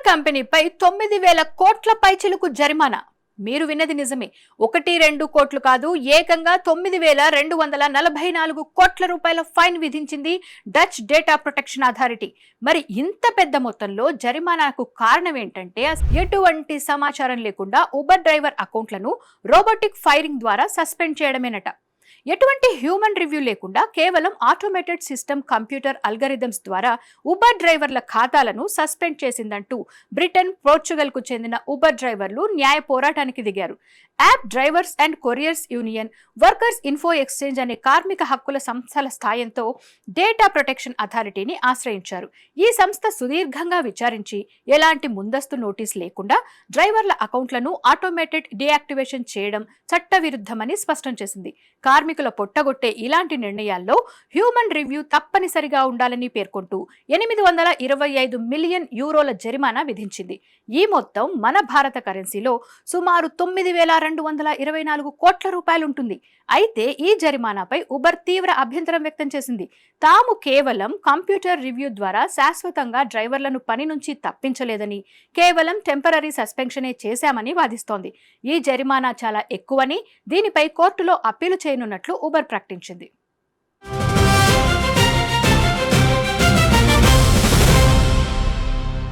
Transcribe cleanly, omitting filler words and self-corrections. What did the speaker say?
కంపెనీపై 9,000 కోట్ల పైచిలుకు జరిమానా. మీరు విన్నది నిజమే. 1-2 కోట్లు కాదు, ఏకంగా 9,244 కోట్ల రూపాయల ఫైన్ విధించింది డచ్ డేటా ప్రొటెక్షన్ అథారిటీ. మరి ఇంత పెద్ద మొత్తంలో జరిమానాకు కారణం ఏంటంటే, ఎటువంటి సమాచారం లేకుండా ఉబర్ డ్రైవర్ అకౌంట్లను రోబోటిక్ ఫైరింగ్ ద్వారా సస్పెండ్ చేయడమేనట. ఎటువంటి హ్యూమన్ రివ్యూ లేకుండా కేవలం ఆటోమేటెడ్ సిస్టమ్ కంప్యూటర్ అల్గరిథమ్స్ ద్వారా ఉబర్ డ్రైవర్ల ఖాతాలను సస్పెండ్ చేసిందంటూ బ్రిటన్, పోర్చుగల్ కు చెందిన ఉబర్ డ్రైవర్లు న్యాయ పోరాటానికి దిగారు. App drivers and couriers union, workers info exchange అనే కార్మిక హక్కుల సంస్థల స్థాయంతో డేటా ప్రొటెక్షన్ అథారిటీని ఆశ్రయించారు. ఈ సంస్థ సుదీర్ఘంగా విచారించి ఎలాంటి ముందస్తు నోటీస్ లేకుండా డ్రైవర్ల అకౌంట్లను ఆటోమేటెడ్ డీయాక్టివేషన్ చేయడం చట్టవిరుద్ధమని స్పష్టం చేసింది. కార్మికుల పొట్టగొట్టే ఇలాంటి నిర్ణయాల్లో హ్యూమన్ రివ్యూ తప్పనిసరిగా ఉండాలని పేర్కొంటూ 825 మిలియన్ యూరోల జరిమానా విధించింది. ఈ మొత్తం మన భారత కరెన్సీలో సుమారు 9,224 కోట్ల రూపాయలుంటుంది. అయితే ఈ జరిమానాపై ఉబర్ తీవ్ర అభ్యంతరం వ్యక్తం చేసింది. తాము కేవలం కంప్యూటర్ రివ్యూ ద్వారా శాశ్వతంగా డ్రైవర్లను పని నుంచి తప్పించలేదని, కేవలం టెంపరరీ సస్పెన్షనే చేశామని వాదిస్తోంది. ఈ జరిమానా చాలా ఎక్కువని, దీనిపై కోర్టులో అప్పీలు చేయనున్నట్లు ఉబర్ ప్రకటించింది.